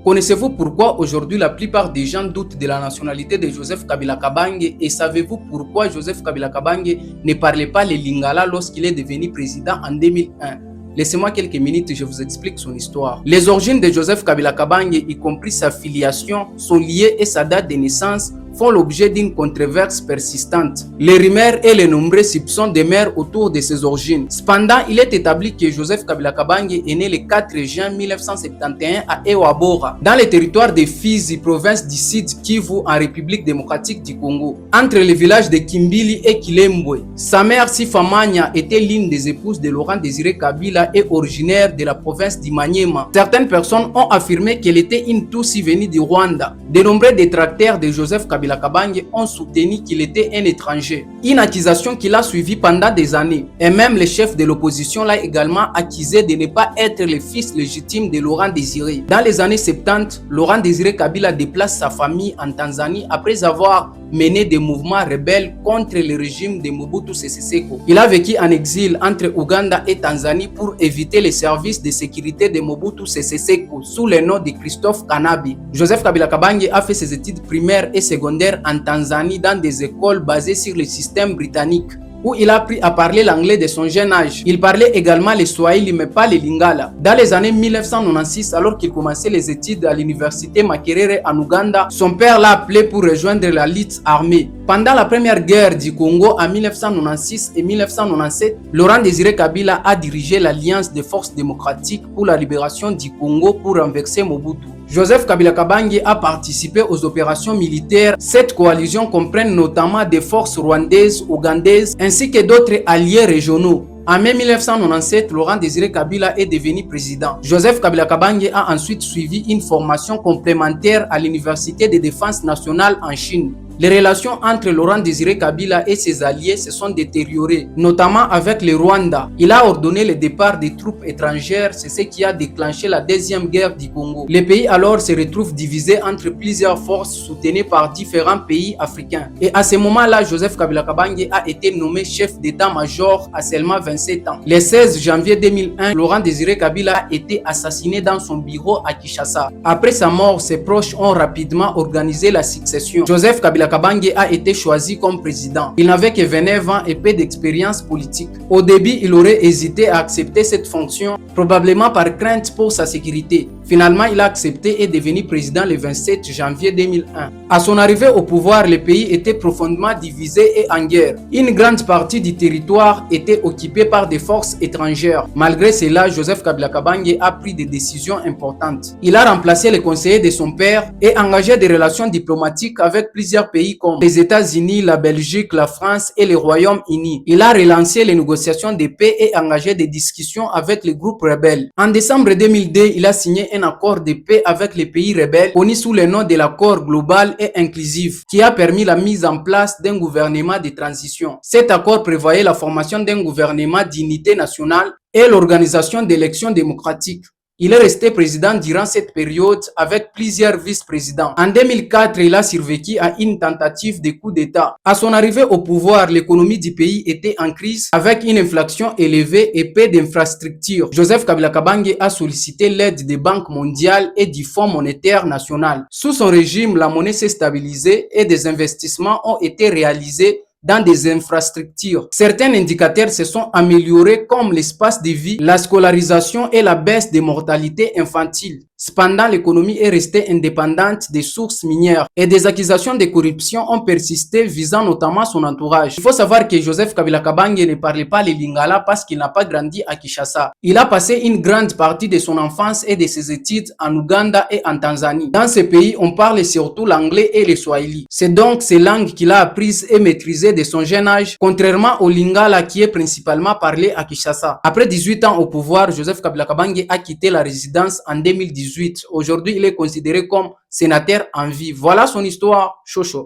Connaissez-vous pourquoi aujourd'hui la plupart des gens doutent de la nationalité de Joseph Kabila Kabange et savez-vous pourquoi Joseph Kabila Kabange ne parlait pas le lingala lorsqu'il est devenu président en 2001? Laissez-moi quelques minutes et je vous explique son histoire. Les origines de Joseph Kabila Kabange, y compris sa filiation, son lié et sa date de naissance, font l'objet d'une controverse persistante. Les rumeurs et les nombreux soupçons demeurent autour de ses origines. Cependant, il est établi que Joseph Kabila Kabange est né le 4 juin 1971 à Ewabora, dans le territoire de Fizi, province du Sud Kivu, en République démocratique du Congo, entre les villages de Kimbili et Kilembwe. Sa mère, Sifamanya, était l'une des épouses de Laurent Désiré Kabila et originaire de la province d'Imanyema. Certaines personnes ont affirmé qu'elle était une Tutsi venue du Rwanda. De nombreux détracteurs de Joseph Kabila Kabange ont soutenu qu'il était un étranger. Une accusation qui l'a suivi pendant des années. Et même le chef de l'opposition l'a également accusé de ne pas être le fils légitime de Laurent Désiré. Dans les années 70, Laurent Désiré Kabila déplace sa famille en Tanzanie après avoir mené des mouvements rebelles contre le régime de Mobutu Sese Seko. Il a vécu en exil entre Ouganda et Tanzanie pour éviter les services de sécurité de Mobutu Sese Seko sous le nom de Christophe Kanabi. Joseph Kabila Kabange a fait ses études primaires et secondaires en Tanzanie dans des écoles basées sur le système britannique, où il a appris à parler l'anglais de son jeune âge. Il parlait également le Swahili mais pas le Lingala. Dans les années 1996, alors qu'il commençait les études à l'université Makerere en Ouganda, son père l'a appelé pour rejoindre la lutte armée. Pendant la première guerre du Congo en 1996 et 1997, Laurent Désiré Kabila a dirigé l'Alliance des forces démocratiques pour la libération du Congo pour renverser Mobutu. Joseph Kabila Kabange a participé aux opérations militaires. Cette coalition comprend notamment des forces rwandaises, ougandaises ainsi que d'autres alliés régionaux. En mai 1997, Laurent Désiré Kabila est devenu président. Joseph Kabila Kabange a ensuite suivi une formation complémentaire à l'Université de défense nationale en Chine. Les relations entre Laurent Désiré Kabila et ses alliés se sont détériorées, notamment avec le Rwanda. Il a ordonné le départ des troupes étrangères, c'est ce qui a déclenché la deuxième guerre du Congo. Le pays alors se retrouve divisé entre plusieurs forces soutenues par différents pays africains. Et à ce moment-là, Joseph Kabila Kabange a été nommé chef d'état-major à seulement 27 ans. Le 16 janvier 2001, Laurent Désiré Kabila a été assassiné dans son bureau à Kinshasa. Après sa mort, ses proches ont rapidement organisé la succession. Joseph Kabila Kabange a été choisi comme président. Il n'avait que 29 ans et peu d'expérience politique. Au début, il aurait hésité à accepter cette fonction, probablement par crainte pour sa sécurité. Finalement, il a accepté et est devenu président le 27 janvier 2001. À son arrivée au pouvoir, le pays était profondément divisé et en guerre. Une grande partie du territoire était occupée par des forces étrangères. Malgré cela, Joseph Kabila Kabange a pris des décisions importantes. Il a remplacé les conseillers de son père et engagé des relations diplomatiques avec plusieurs pays comme les États-Unis, la Belgique, la France et le Royaume-Uni. Il a relancé les négociations de paix et engagé des discussions avec les groupes rebelles. En décembre 2002, il a signé un accord de paix avec les pays rebelles, connu sous le nom de l'accord global et inclusif, qui a permis la mise en place d'un gouvernement de transition. Cet accord prévoyait la formation d'un gouvernement d'unité nationale et l'organisation d'élections démocratiques. Il est resté président durant cette période avec plusieurs vice-présidents. En 2004, il a survécu à une tentative de coup d'État. À son arrivée au pouvoir, l'économie du pays était en crise avec une inflation élevée et peu d'infrastructures. Joseph Kabila Kabange a sollicité l'aide des banques mondiales et du Fonds monétaire national. Sous son régime, la monnaie s'est stabilisée et des investissements ont été réalisés dans des infrastructures. Certains indicateurs se sont améliorés comme l'espace de vie, la scolarisation et la baisse des mortalités infantiles. Cependant, l'économie est restée indépendante des sources minières et des accusations de corruption ont persisté visant notamment son entourage. Il faut savoir que Joseph Kabila Kabange ne parlait pas le Lingala parce qu'il n'a pas grandi à Kinshasa. Il a passé une grande partie de son enfance et de ses études en Ouganda et en Tanzanie. Dans ces pays, on parle surtout l'anglais et le Swahili. C'est donc ces langues qu'il a apprises et maîtrisées de son jeune âge, contrairement au Lingala qui est principalement parlé à Kinshasa. Après 18 ans au pouvoir, Joseph Kabila Kabange a quitté la résidence en 2018. Aujourd'hui, il est considéré comme sénateur en vie. Voilà son histoire, Chocho.